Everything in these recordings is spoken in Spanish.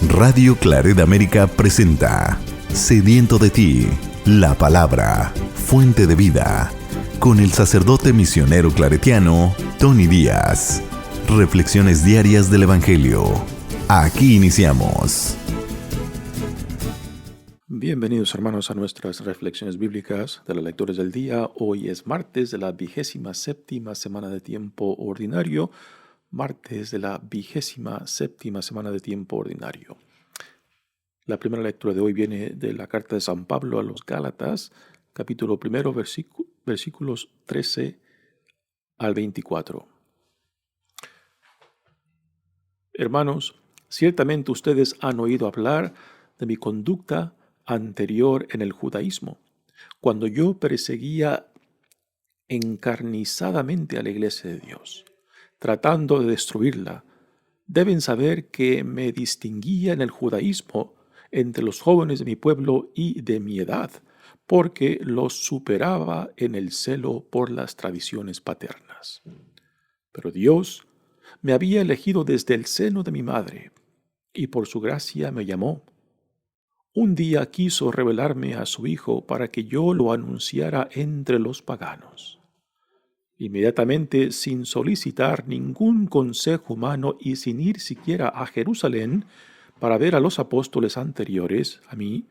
Radio Claret América presenta Sediento de ti, la palabra, fuente de vida, con el sacerdote misionero claretiano, Tony Díaz. Reflexiones diarias del Evangelio. Aquí iniciamos. Bienvenidos, hermanos, a nuestras reflexiones bíblicas de las lecturas del día. Hoy es martes de la 27ª semana de tiempo ordinario. Martes de la 27ª semana de tiempo ordinario. La primera lectura de hoy viene de la carta de San Pablo a los Gálatas, capítulo 1, versículos 13 al 24. Hermanos, ciertamente ustedes han oído hablar de mi conducta anterior en el judaísmo, cuando yo perseguía encarnizadamente a la iglesia de Dios, tratando de destruirla. Deben saber que me distinguía en el judaísmo entre los jóvenes de mi pueblo y de mi edad, porque los superaba en el celo por las tradiciones paternas. Pero Dios me había elegido desde el seno de mi madre, y por su gracia me llamó. Un día quiso revelarme a su Hijo para que yo lo anunciara entre los paganos. Inmediatamente, sin solicitar ningún consejo humano y sin ir siquiera a Jerusalén para ver a los apóstoles anteriores a mí,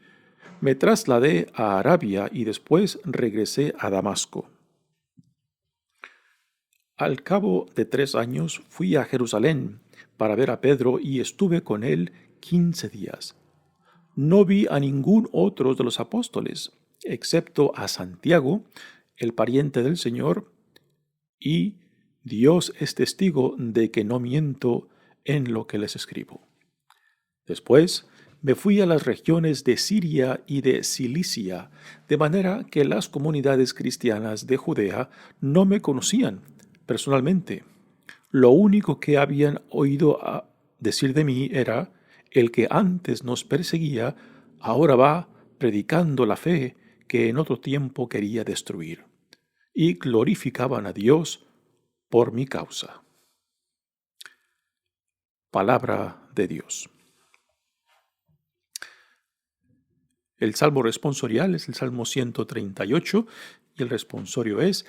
me trasladé a Arabia y después regresé a Damasco. Al cabo de 3 años fui a Jerusalén para ver a Pedro y estuve con él 15 días. No vi a ningún otro de los apóstoles, excepto a Santiago, el pariente del Señor, y Dios es testigo de que no miento en lo que les escribo. Después me fui a las regiones de Siria y de Cilicia, de manera que las comunidades cristianas de Judea no me conocían personalmente. Lo único que habían oído decir de mí era: el que antes nos perseguía, ahora va predicando la fe que en otro tiempo quería destruir. Y glorificaban a Dios por mi causa. Palabra de Dios. El salmo responsorial es el Salmo 138 y el responsorio es: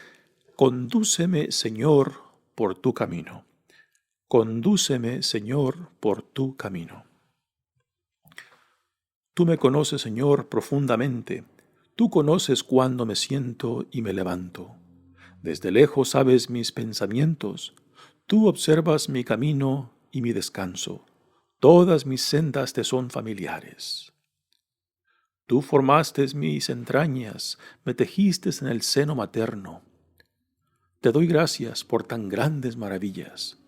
Condúceme, Señor, por tu camino. Condúceme, Señor, por tu camino. Tú me conoces, Señor, profundamente. Tú conoces cuándo me siento y me levanto. Desde lejos sabes mis pensamientos. Tú observas mi camino y mi descanso. Todas mis sendas te son familiares. Tú formaste mis entrañas, me tejiste en el seno materno. Te doy gracias por tan grandes maravillas.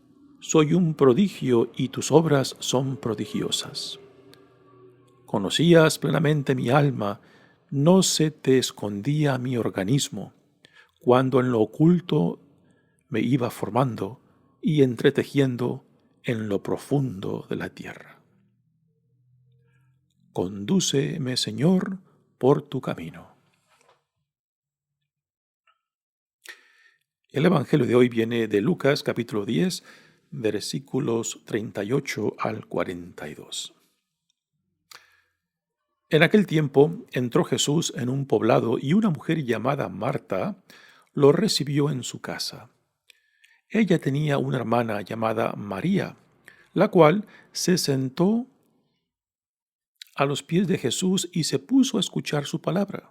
Soy un prodigio y tus obras son prodigiosas. Conocías plenamente mi alma, no se te escondía mi organismo, cuando en lo oculto me iba formando y entretejiendo en lo profundo de la tierra. Condúceme, Señor, por tu camino. El Evangelio de hoy viene de Lucas, capítulo 10, versículos 38 al 42. En aquel tiempo entró Jesús en un poblado y una mujer llamada Marta lo recibió en su casa. Ella tenía una hermana llamada María, la cual se sentó a los pies de Jesús y se puso a escuchar su palabra.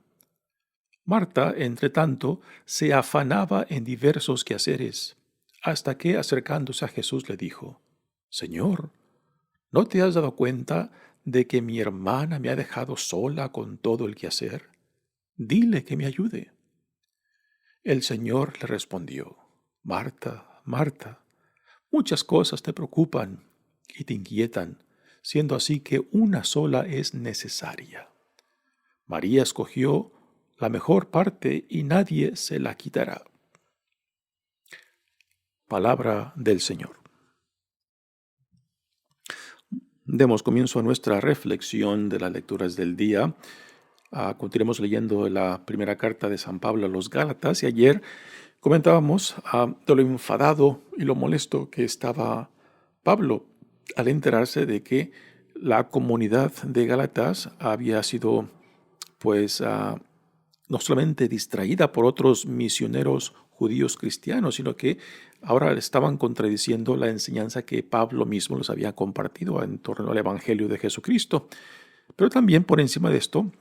Marta, entre tanto, se afanaba en diversos quehaceres, hasta que, acercándose a Jesús, le dijo: Señor, ¿no te has dado cuenta de que mi hermana me ha dejado sola con todo el quehacer? Dile que me ayude. El Señor le respondió: Marta, Marta, muchas cosas te preocupan y te inquietan, siendo así que una sola es necesaria. María escogió la mejor parte y nadie se la quitará. Palabra del Señor. Demos comienzo a nuestra reflexión de las lecturas del día. Continuemos leyendo la primera carta de San Pablo a los Gálatas y ayer comentábamos de lo enfadado y lo molesto que estaba Pablo al enterarse de que la comunidad de Gálatas había sido, pues, no solamente distraída por otros misioneros judíos cristianos, sino que ahora estaban contradiciendo la enseñanza que Pablo mismo les había compartido en torno al Evangelio de Jesucristo. Pero también por encima de esto,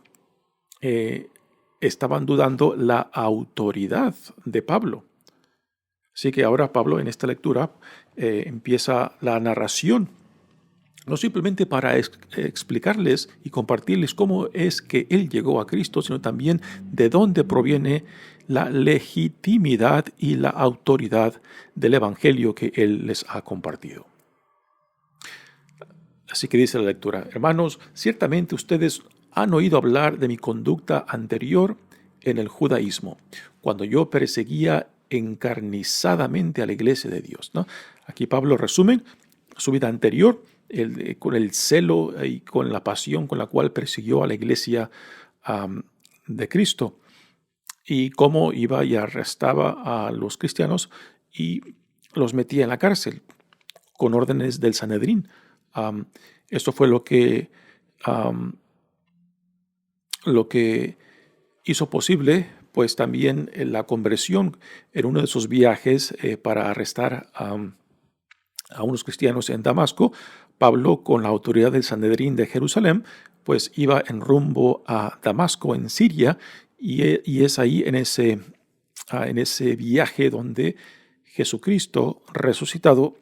estaban dudando la autoridad de Pablo. Así que ahora Pablo en esta lectura empieza la narración, no simplemente para explicarles y compartirles cómo es que él llegó a Cristo, sino también de dónde proviene la legitimidad y la autoridad del Evangelio que él les ha compartido. Así que dice la lectura: hermanos, ciertamente ustedes han oído hablar de mi conducta anterior en el judaísmo, cuando yo perseguía encarnizadamente a la iglesia de Dios, ¿no? Aquí Pablo resume su vida anterior, con el celo y con la pasión con la cual persiguió a la iglesia de Cristo, y cómo iba y arrestaba a los cristianos y los metía en la cárcel con órdenes del Sanedrín. Esto fue lo que hizo posible, pues, también la conversión en uno de sus viajes para arrestar a unos cristianos en Damasco. Pablo, con la autoridad del Sanedrín de Jerusalén, pues iba en rumbo a Damasco, en Siria, y es ahí en ese viaje donde Jesucristo resucitado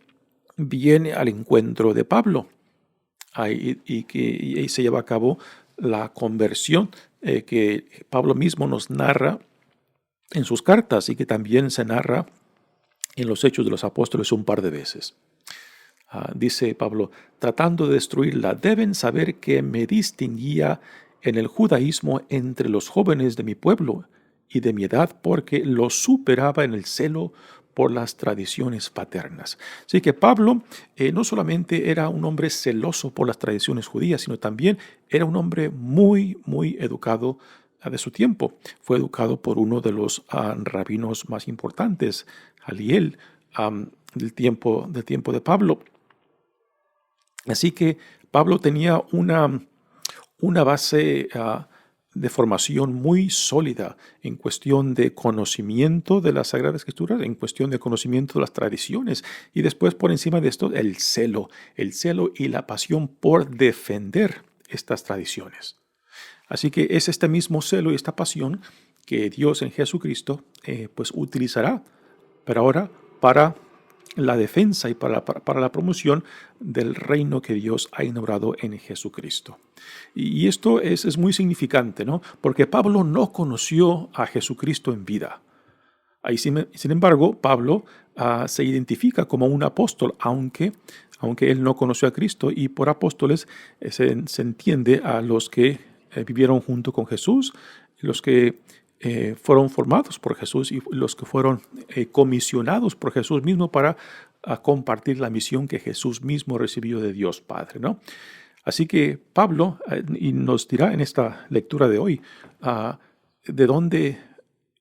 viene al encuentro de Pablo, y se lleva a cabo la conversión que Pablo mismo nos narra en sus cartas y que también se narra en los Hechos de los Apóstoles un par de veces. Dice Pablo: tratando de destruirla, deben saber que me distinguía en el judaísmo entre los jóvenes de mi pueblo y de mi edad, porque los superaba en el celo por las tradiciones paternas. Así que Pablo no solamente era un hombre celoso por las tradiciones judías, sino también era un hombre muy, muy educado de su tiempo. Fue educado por uno de los rabinos más importantes, Gamaliel, del tiempo de Pablo. Así que Pablo tenía una base de formación muy sólida en cuestión de conocimiento de las Sagradas Escrituras, en cuestión de conocimiento de las tradiciones, y después, por encima de esto, el celo y la pasión por defender estas tradiciones. Así que es este mismo celo y esta pasión que Dios en Jesucristo pues utilizará, pero ahora para la defensa y para la promoción del reino que Dios ha inaugurado en Jesucristo. Y esto es muy significante, ¿no? Porque Pablo no conoció a Jesucristo en vida. Sin embargo, Pablo se identifica como un apóstol, aunque él no conoció a Cristo, y por apóstoles se entiende a los que vivieron junto con Jesús, los que fueron formados por Jesús y los que fueron comisionados por Jesús mismo para compartir la misión que Jesús mismo recibió de Dios Padre, ¿no? Así que Pablo y nos dirá en esta lectura de hoy de dónde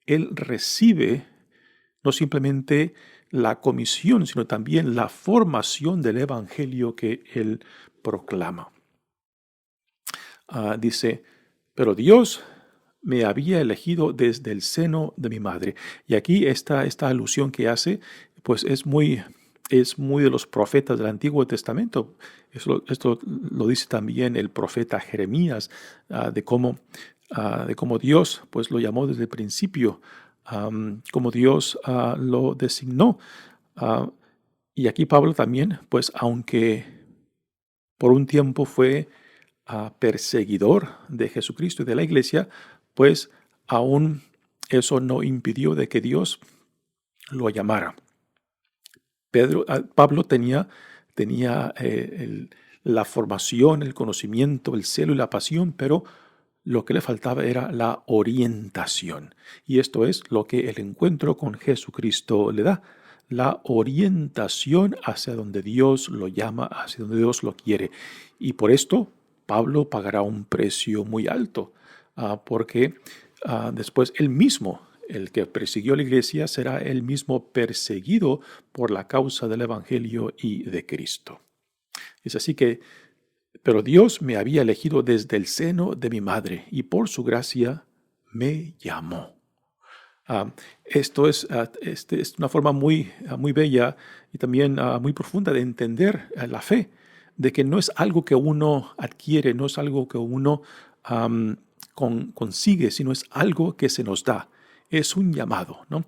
él recibe no simplemente la comisión, sino también la formación del evangelio que él proclama. Dice: pero Dios me había elegido desde el seno de mi madre. Y aquí esta alusión que hace, pues es muy de los profetas del Antiguo Testamento. Esto lo dice también el profeta Jeremías, de cómo Dios pues lo llamó desde el principio, como Dios lo designó. Y aquí Pablo también, pues aunque por un tiempo fue perseguidor de Jesucristo y de la iglesia, pues aún eso no impidió de que Dios lo llamara. Pablo tenía la formación, el conocimiento, el celo y la pasión, pero lo que le faltaba era la orientación. Y esto es lo que el encuentro con Jesucristo le da: la orientación hacia donde Dios lo llama, hacia donde Dios lo quiere. Y por esto Pablo pagará un precio muy alto, porque después él mismo, el que persiguió a la iglesia, será él mismo perseguido por la causa del Evangelio y de Cristo. Es así que Pero Dios me había elegido desde el seno de mi madre y por su gracia me llamó. Esto es una forma muy bella y también muy profunda de entender la fe, de que no es algo que uno adquiere, no es algo que uno consigue, sino es algo que se nos da. Es un llamado, ¿no?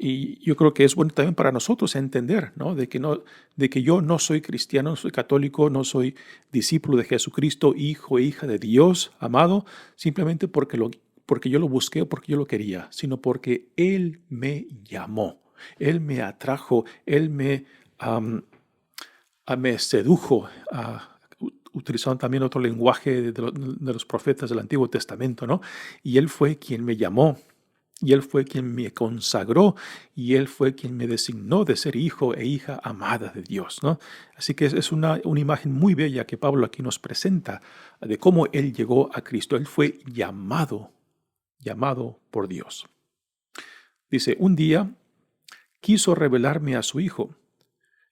Y yo creo que es bueno también para nosotros entender, ¿no? De que yo no soy cristiano, no soy católico, no soy discípulo de Jesucristo, hijo e hija de Dios, amado, simplemente porque yo lo busqué o porque yo lo quería, sino porque Él me llamó, Él me atrajo, Él me sedujo, utilizando también otro lenguaje de los profetas del Antiguo Testamento, ¿no? Y Él fue quien me llamó. Y Él fue quien me consagró y Él fue quien me designó de ser hijo e hija amada de Dios, ¿no? Así que es una imagen muy bella que Pablo aquí nos presenta de cómo Él llegó a Cristo. Él fue llamado por Dios. Dice, un día quiso revelarme a su Hijo.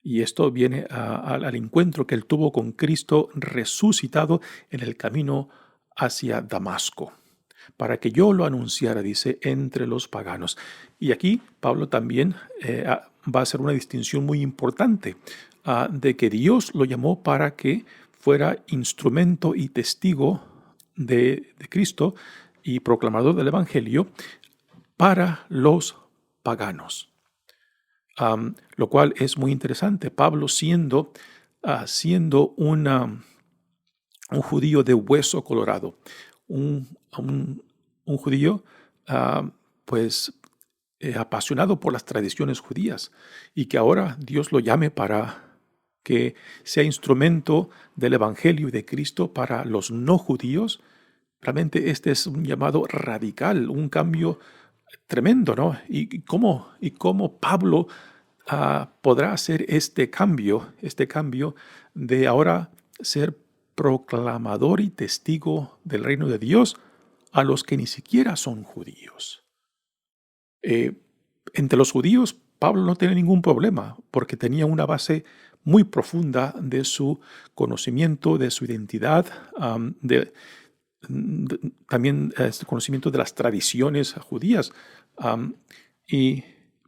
Y esto viene al encuentro que Él tuvo con Cristo resucitado en el camino hacia Damasco, para que yo lo anunciara, dice, entre los paganos. Y aquí Pablo también va a hacer una distinción muy importante de que Dios lo llamó para que fuera instrumento y testigo de Cristo y proclamador del Evangelio para los paganos. Lo cual es muy interesante. Pablo siendo un judío de hueso colorado, un judío apasionado por las tradiciones judías y que ahora Dios lo llame para que sea instrumento del Evangelio y de Cristo para los no judíos. Realmente este es un llamado radical, un cambio tremendo, ¿no? Y cómo Pablo podrá hacer este cambio de ahora ser proclamador y testigo del reino de Dios a los que ni siquiera son judíos. Entre los judíos, Pablo no tiene ningún problema porque tenía una base muy profunda de su conocimiento, de su identidad, también su conocimiento de las tradiciones judías. Y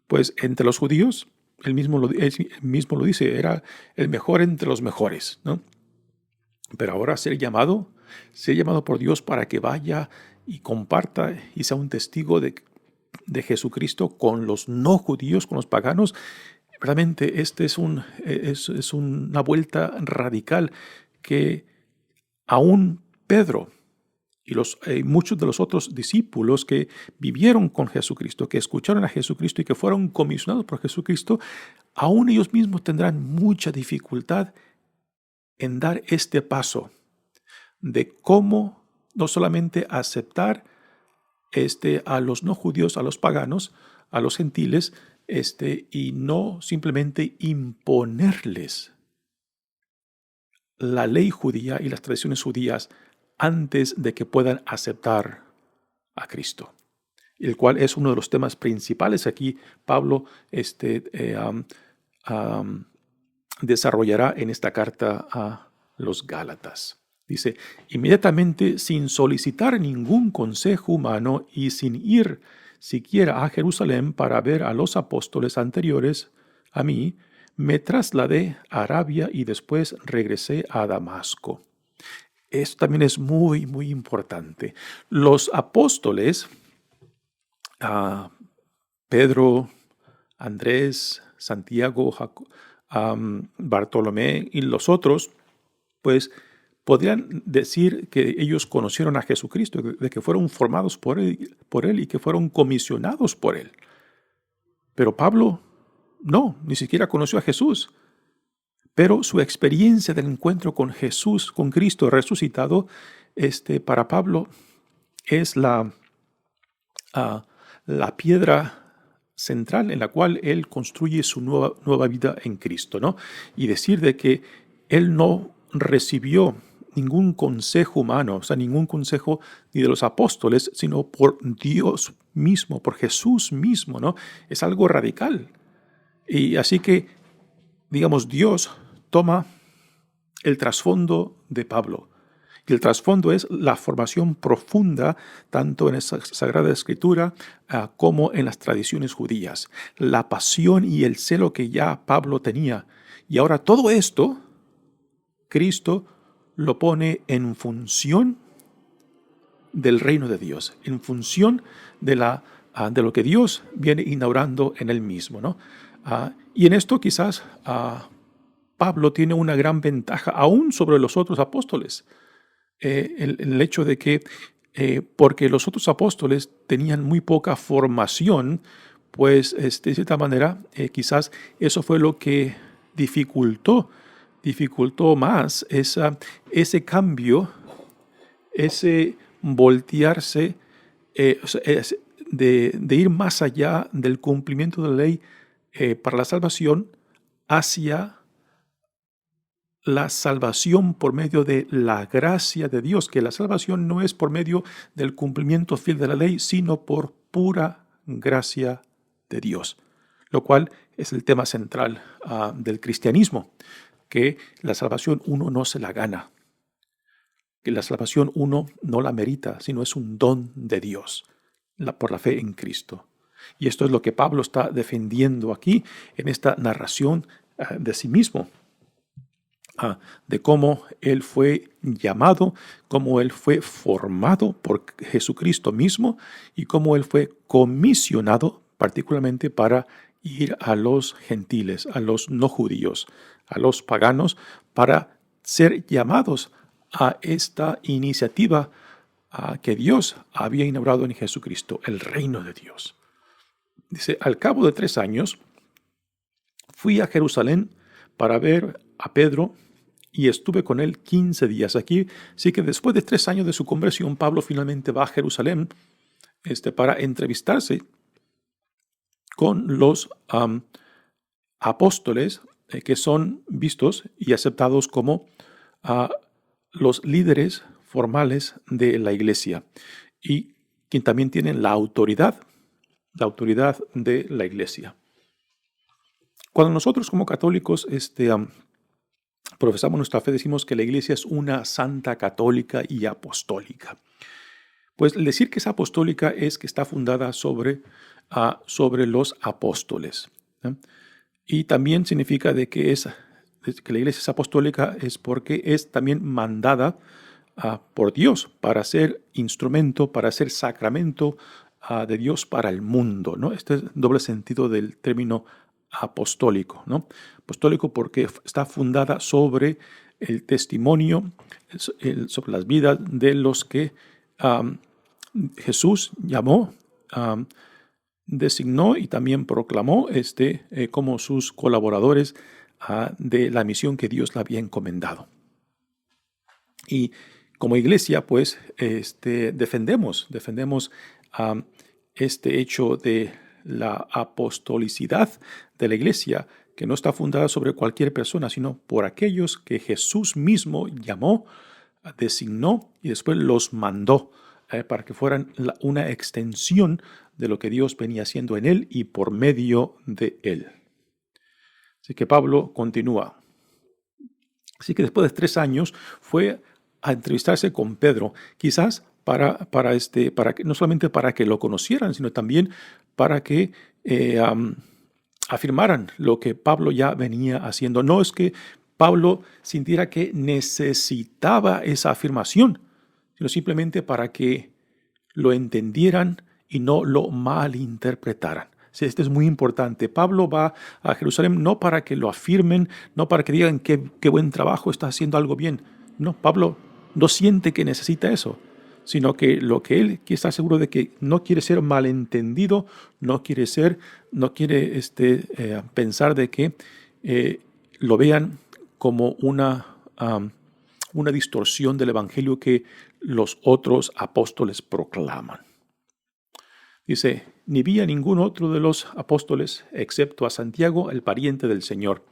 pues entre los judíos, él mismo lo dice, era el mejor entre los mejores, ¿no? Pero ahora ser llamado por Dios para que vaya y comparta y sea un testigo de Jesucristo con los no judíos, con los paganos. Realmente este es una vuelta radical que aún Pedro y muchos de los otros discípulos que vivieron con Jesucristo, que escucharon a Jesucristo y que fueron comisionados por Jesucristo, aún ellos mismos tendrán mucha dificultad en dar este paso de cómo no solamente aceptar a los no judíos, a los paganos, a los gentiles, y no simplemente imponerles la ley judía y las tradiciones judías antes de que puedan aceptar a Cristo, el cual es uno de los temas principales aquí Pablo desarrollará en esta carta a los Gálatas. Dice, inmediatamente, sin solicitar ningún consejo humano y sin ir siquiera a Jerusalén para ver a los apóstoles anteriores a mí, me trasladé a Arabia y después regresé a Damasco. Esto también es muy, muy importante. Los apóstoles, Pedro, Andrés, Santiago, Bartolomé y los otros, pues podrían decir que ellos conocieron a Jesucristo, de que fueron formados por él y que fueron comisionados por Él. Pero Pablo no, ni siquiera conoció a Jesús. Pero su experiencia del encuentro con Jesús, con Cristo resucitado, para Pablo es la piedra central en la cual él construye su nueva vida en Cristo, ¿no? Y decir de que él no recibió ningún consejo humano, o sea, ningún consejo ni de los apóstoles, sino por Dios mismo, por Jesús mismo, ¿no? Es algo radical. Y así que, digamos, Dios toma el trasfondo de Pablo. Y el trasfondo es la formación profunda, tanto en la Sagrada Escritura como en las tradiciones judías. La pasión y el celo que ya Pablo tenía. Y ahora todo esto, Cristo lo pone en función del reino de Dios, en función de lo que Dios viene inaugurando en él mismo, ¿no? Y en esto quizás Pablo tiene una gran ventaja aún sobre los otros apóstoles. El hecho de que, porque los otros apóstoles tenían muy poca formación, pues de cierta manera quizás eso fue lo que dificultó más ese cambio, ese voltearse, de ir más allá del cumplimiento de la ley para la salvación hacia la salvación por medio de la gracia de Dios, que la salvación no es por medio del cumplimiento fiel de la ley, sino por pura gracia de Dios, lo cual es el tema central del cristianismo, que la salvación uno no se la gana, que la salvación uno no la merita, sino es un don de Dios por la fe en Cristo. Y esto es lo que Pablo está defendiendo aquí en esta narración de sí mismo. De cómo él fue llamado, cómo él fue formado por Jesucristo mismo y cómo él fue comisionado particularmente para ir a los gentiles, a los no judíos, a los paganos, para ser llamados a esta iniciativa que Dios había inaugurado en Jesucristo, el reino de Dios. Dice, al cabo de 3 años, fui a Jerusalén para ver a Pedro y estuve con él 15 días. Aquí sí que después de 3 años de su conversión, Pablo finalmente va a Jerusalén para entrevistarse con los apóstoles que son vistos y aceptados como los líderes formales de la iglesia y quien también tienen la autoridad de la iglesia. Cuando nosotros como católicos profesamos nuestra fe, decimos que la iglesia es una santa, católica y apostólica. Pues el decir que es apostólica es que está fundada sobre los apóstoles. Y también significa que la iglesia es apostólica es porque es también mandada por Dios para ser instrumento, para ser sacramento de Dios para el mundo, ¿no? Este es el doble sentido del término apostólico, ¿no? Apostólico porque está fundada sobre el testimonio, sobre las vidas de los que Jesús llamó, designó y también proclamó como sus colaboradores de la misión que Dios le había encomendado. Y como iglesia, pues, defendemos este hecho de la apostolicidad de la iglesia, que no está fundada sobre cualquier persona, sino por aquellos que Jesús mismo llamó, designó y después los mandó para que fueran una extensión de lo que Dios venía haciendo en él y por medio de él. Así que Pablo continúa. Así que después de 3 años fue a entrevistarse con Pedro, quizás para que, no solamente para que lo conocieran, sino también para que afirmaran lo que Pablo ya venía haciendo. No es que Pablo sintiera que necesitaba esa afirmación, sino simplemente para que lo entendieran y no lo malinterpretaran. Sí, esto es muy importante. Pablo va a Jerusalén no para que lo afirmen, no para que digan qué buen trabajo, está haciendo algo bien. No, Pablo no siente que necesita eso, sino que lo que él quiere estar seguro de que no quiere ser malentendido, no quiere pensar de que lo vean como una distorsión del evangelio que los otros apóstoles proclaman. Dice, ni vi a ningún otro de los apóstoles excepto a Santiago, el pariente del Señor.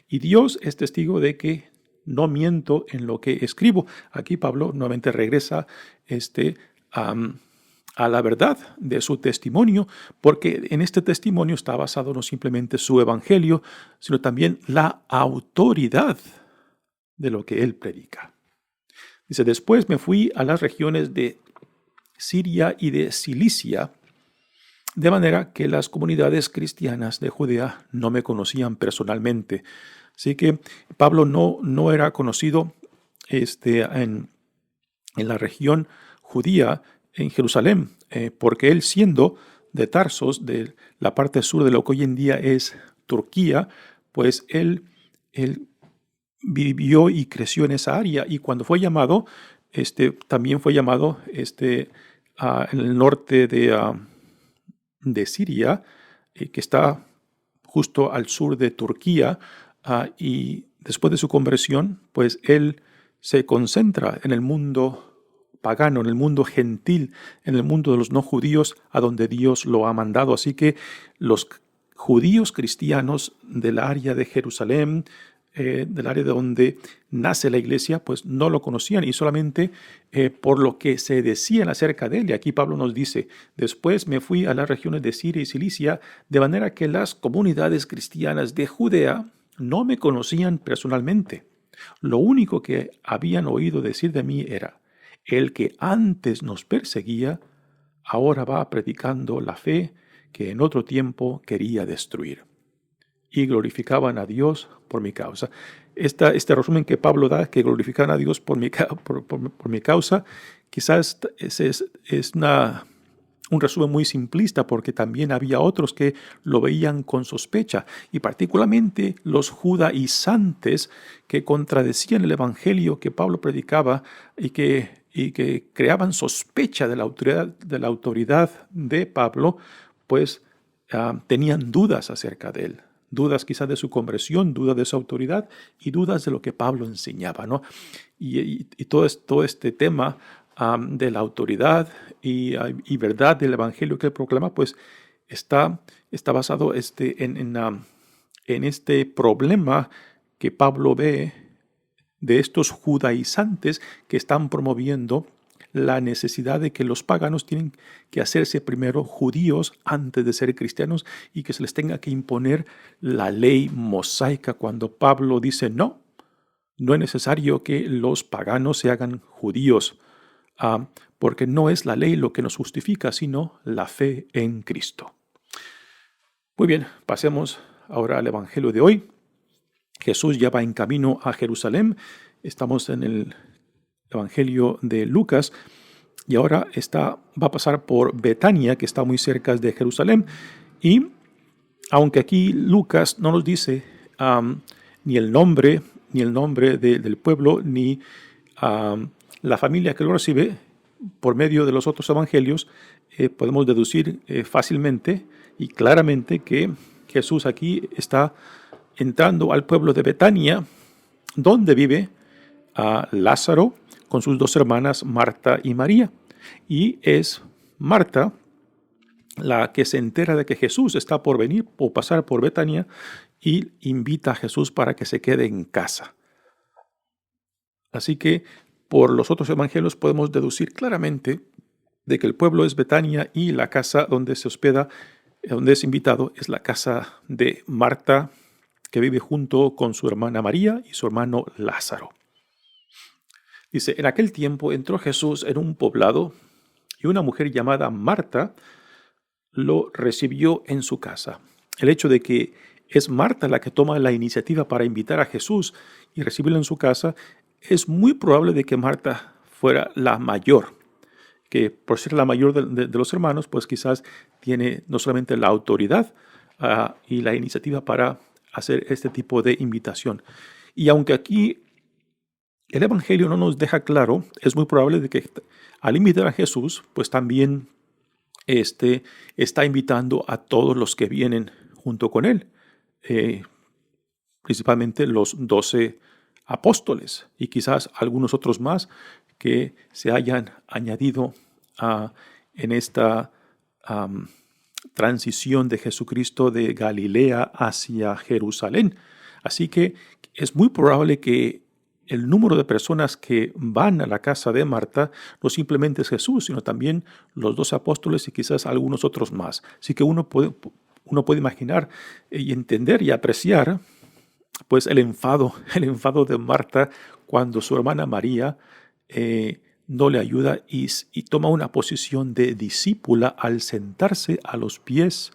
Y Dios es testigo de que no miento en lo que escribo. Aquí Pablo nuevamente regresa a la verdad de su testimonio, porque en este testimonio está basado no simplemente su evangelio, sino también la autoridad de lo que él predica. Dice, después me fui a las regiones de Siria y de Cilicia, de manera que las comunidades cristianas de Judea no me conocían personalmente. Así que Pablo no era conocido en la región judía, en Jerusalén, porque él, siendo de Tarsos, de la parte sur de lo que hoy en día es Turquía, pues él vivió y creció en esa área, y cuando fue llamado, también fue llamado en el norte de Siria, que está justo al sur de Turquía, y después de su conversión, pues él se concentra en el mundo pagano, en el mundo gentil, en el mundo de los no judíos, a donde Dios lo ha mandado. Así que los judíos cristianos del área de Jerusalén, del área de donde nace la iglesia, pues no lo conocían, y solamente por lo que se decían acerca de él. Y aquí Pablo nos dice, después me fui a las regiones de Siria y Cilicia, de manera que las comunidades cristianas de Judea no me conocían personalmente. Lo único que habían oído decir de mí era, el que antes nos perseguía, ahora va predicando la fe que en otro tiempo quería destruir. Y glorificaban a Dios por mi causa. Este resumen que Pablo da, que glorifican a Dios por mi causa, quizás es un resumen muy simplista, porque también había otros que lo veían con sospecha, y particularmente los judaizantes que contradecían el evangelio que Pablo predicaba y que creaban sospecha de la autoridad de Pablo, pues tenían dudas acerca de él. Dudas quizás de su conversión, dudas de su autoridad y dudas de lo que Pablo enseñaba, ¿no? Y todo este tema de la autoridad y verdad del evangelio que él proclama, pues está basado en este problema que Pablo ve de estos judaizantes que están promoviendo la necesidad de que los paganos tienen que hacerse primero judíos antes de ser cristianos, y que se les tenga que imponer la ley mosaica, cuando Pablo dice no es necesario que los paganos se hagan judíos, porque no es la ley lo que nos justifica, sino la fe en Cristo. Muy bien, pasemos ahora al evangelio de hoy. Jesús ya va en camino a Jerusalén. Estamos en el evangelio de Lucas, y ahora va a pasar por Betania, que está muy cerca de Jerusalén. Y aunque aquí Lucas no nos dice ni el nombre del pueblo, ni la familia que lo recibe, por medio de los otros evangelios podemos deducir fácilmente y claramente que Jesús aquí está entrando al pueblo de Betania, donde vive Lázaro con sus dos hermanas Marta y María. Y es Marta la que se entera de que Jesús está por venir o pasar por Betania, y invita a Jesús para que se quede en casa. Así que por los otros evangelios podemos deducir claramente de que el pueblo es Betania, y la casa donde se hospeda, donde es invitado, es la casa de Marta, que vive junto con su hermana María y su hermano Lázaro. Dice, en aquel tiempo entró Jesús en un poblado, y una mujer llamada Marta lo recibió en su casa. El hecho de que es Marta la que toma la iniciativa para invitar a Jesús y recibirlo en su casa, es muy probable de que Marta fuera la mayor, que por ser la mayor de los hermanos, pues quizás tiene no solamente la autoridad y la iniciativa para hacer este tipo de invitación. Y aunque aquí el evangelio no nos deja claro, es muy probable de que al invitar a Jesús, pues también está invitando a todos los que vienen junto con él, principalmente los 12 apóstoles y quizás algunos otros más que se hayan añadido en esta transición de Jesucristo de Galilea hacia Jerusalén. Así que es muy probable que el número de personas que van a la casa de Marta no simplemente es Jesús, sino también los 12 apóstoles y quizás algunos otros más. Así que uno puede imaginar y entender y apreciar pues el enfado de Marta cuando su hermana María no le ayuda y toma una posición de discípula al sentarse a los pies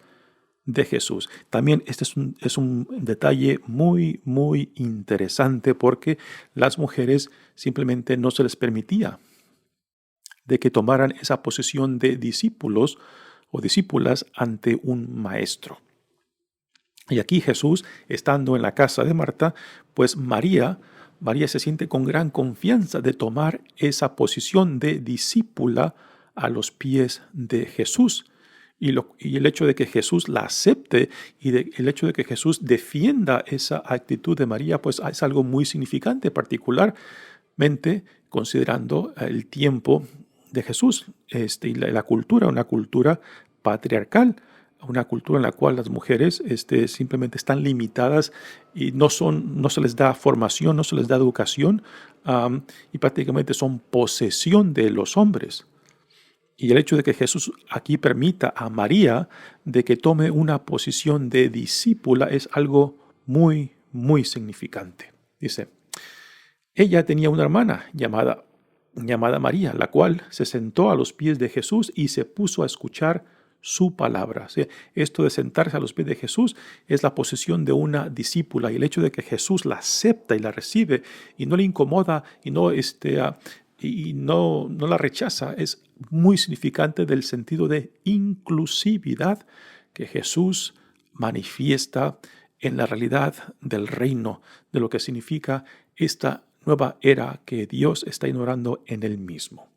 de Jesús. También este es un detalle muy, muy interesante porque las mujeres simplemente no se les permitía de que tomaran esa posición de discípulos o discípulas ante un maestro. Y aquí Jesús, estando en la casa de Marta, pues María se siente con gran confianza de tomar esa posición de discípula a los pies de Jesús. Y el hecho de que Jesús la acepte el hecho de que Jesús defienda esa actitud de María, pues es algo muy significante, particularmente considerando el tiempo de Jesús y la cultura, una cultura patriarcal, una cultura en la cual las mujeres simplemente están limitadas y no se les da formación, no se les da educación y prácticamente son posesión de los hombres. Y el hecho de que Jesús aquí permita a María de que tome una posición de discípula es algo muy, muy significante. Dice, ella tenía una hermana llamada María, la cual se sentó a los pies de Jesús y se puso a escuchar su palabra. O sea, esto de sentarse a los pies de Jesús es la posición de una discípula y el hecho de que Jesús la acepta y la recibe y no le incomoda y no la rechaza es muy significante del sentido de inclusividad que Jesús manifiesta en la realidad del reino, de lo que significa esta nueva era que Dios está inaugurando en él mismo.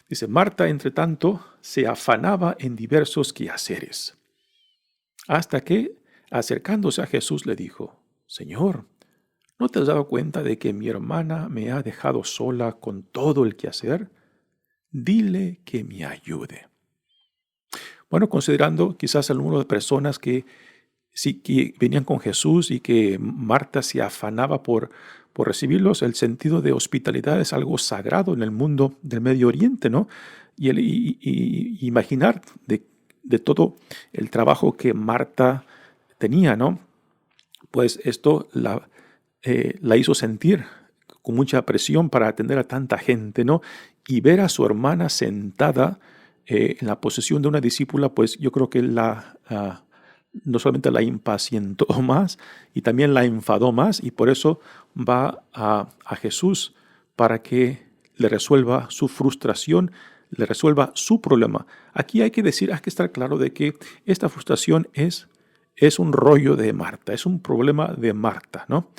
Dice, Marta, entre tanto, se afanaba en diversos quehaceres, hasta que, acercándose a Jesús, le dijo, Señor, ¿no te has dado cuenta de que mi hermana me ha dejado sola con todo el quehacer? Dile que me ayude. Bueno, considerando quizás el número de personas que venían con Jesús y que Marta se afanaba por recibirlos, el sentido de hospitalidad es algo sagrado en el mundo del Medio Oriente, ¿no? Y imaginar de todo el trabajo que Marta tenía, ¿no? Pues esto la hizo sentir con mucha presión para atender a tanta gente, ¿no? Y ver a su hermana sentada en la posición de una discípula, pues yo creo que no solamente la impacientó más y también la enfadó más y por eso va a Jesús para que le resuelva su frustración, le resuelva su problema. Aquí hay que estar claro de que esta frustración es un rollo de Marta, es un problema de Marta, ¿no?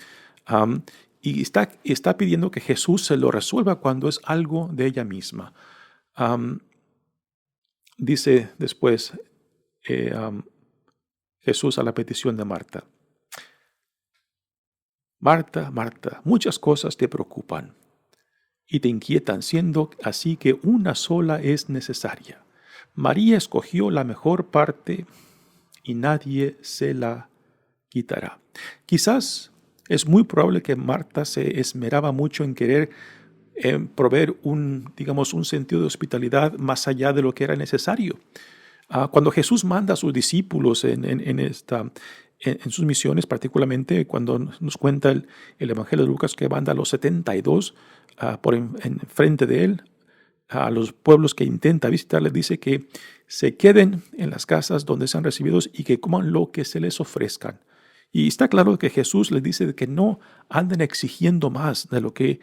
Y está pidiendo que Jesús se lo resuelva cuando es algo de ella misma. Dice después Jesús a la petición de Marta. Marta, Marta, muchas cosas te preocupan y te inquietan, siendo así que una sola es necesaria. María escogió la mejor parte y nadie se la quitará. Quizás es muy probable que Marta se esmeraba mucho en querer proveer un sentido de hospitalidad más allá de lo que era necesario. Cuando Jesús manda a sus discípulos en sus misiones, particularmente cuando nos cuenta el Evangelio de Lucas que manda a los 72 en frente de él, a los pueblos que intenta visitar, les dice que se queden en las casas donde sean recibidos y que coman lo que se les ofrezcan. Y está claro que Jesús les dice que no anden exigiendo más de lo que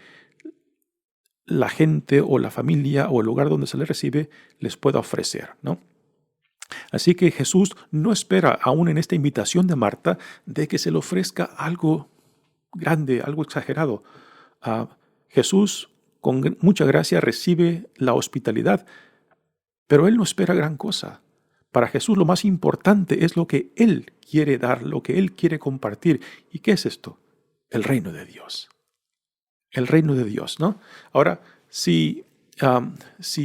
la gente o la familia o el lugar donde se les recibe les pueda ofrecer, ¿no? Así que Jesús no espera, aún en esta invitación de Marta, de que se le ofrezca algo grande, algo exagerado. Jesús, con mucha gracia, recibe la hospitalidad, pero Él no espera gran cosa. Para Jesús lo más importante es lo que Él quiere dar, lo que Él quiere compartir. ¿Y qué es esto? El reino de Dios. El reino de Dios, ¿no? Ahora, si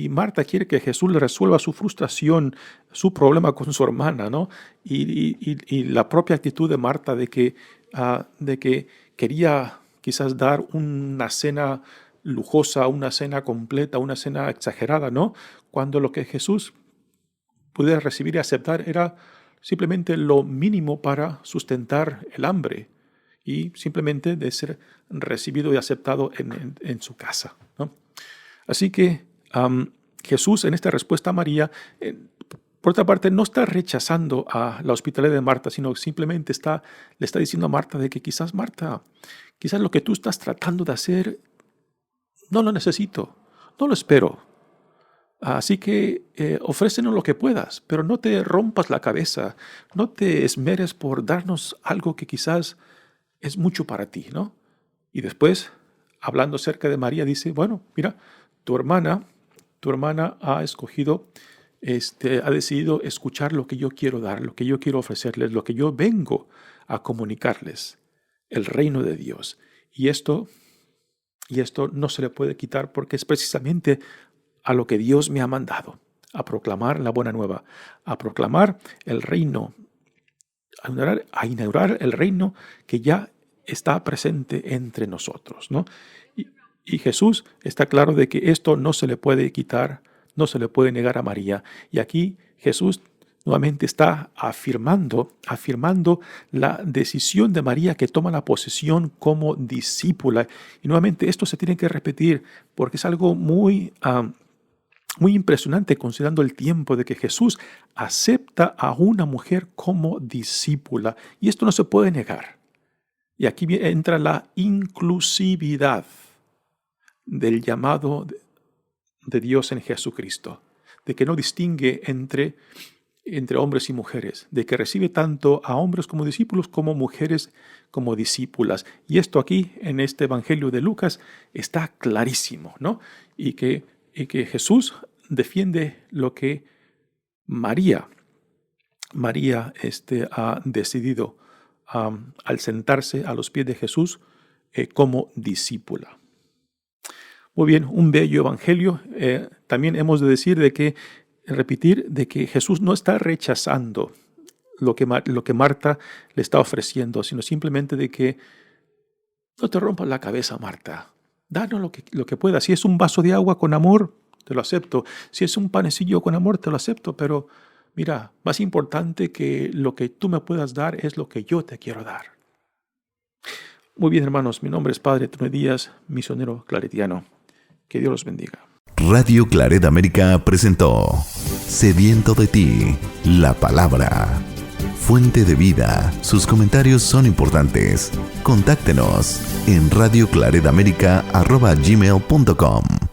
Marta quiere que Jesús le resuelva su frustración, su problema con su hermana, ¿no? Y la propia actitud de Marta de que quería quizás dar una cena lujosa, una cena completa, una cena exagerada, ¿no? Cuando lo que Jesús pudiera recibir y aceptar era simplemente lo mínimo para sustentar el hambre. y simplemente de ser recibido y aceptado en su casa, ¿no? Así que Jesús, en esta respuesta a María, por otra parte, no está rechazando a la hospitalidad de Marta, sino simplemente le está diciendo a Marta de que quizás lo que tú estás tratando de hacer no lo necesito, no lo espero. Así que ofrécenos lo que puedas, pero no te rompas la cabeza, no te esmeres por darnos algo que quizás es mucho para ti, ¿no? Y después, hablando acerca de María, dice, bueno, mira, tu hermana ha escogido, ha decidido escuchar lo que yo quiero dar, lo que yo quiero ofrecerles, lo que yo vengo a comunicarles, el reino de Dios. Y esto no se le puede quitar porque es precisamente a lo que Dios me ha mandado, a proclamar la buena nueva, a proclamar el reino, a inaugurar el reino que ya está presente entre nosotros, ¿no? Y Jesús está claro de que esto no se le puede quitar, no se le puede negar a María. Y aquí Jesús nuevamente está afirmando la decisión de María que toma la posesión como discípula. Y nuevamente esto se tiene que repetir porque es algo muy impresionante considerando el tiempo de que Jesús acepta a una mujer como discípula. Y esto no se puede negar. Y aquí entra la inclusividad del llamado de Dios en Jesucristo, de que no distingue entre hombres y mujeres, de que recibe tanto a hombres como discípulos como mujeres como discípulas. Y esto aquí en este Evangelio de Lucas está clarísimo, ¿no? Y que Jesús defiende lo que María ha decidido al sentarse a los pies de Jesús como discípula. Muy bien, un bello evangelio. También hemos de repetir de que Jesús no está rechazando lo que Marta le está ofreciendo, sino simplemente de que no te rompas la cabeza, Marta. Danos lo que puedas. Si es un vaso de agua con amor, te lo acepto. Si es un panecillo con amor, te lo acepto. Pero mira, más importante que lo que tú me puedas dar es lo que yo te quiero dar. Muy bien, hermanos. Mi nombre es Padre Tony Díaz, misionero claretiano. Que Dios los bendiga. Radio Claret América presentó Sediento de ti, la palabra. Fuente de vida. Sus comentarios son importantes. Contáctenos en radioclaretamerica@gmail.com.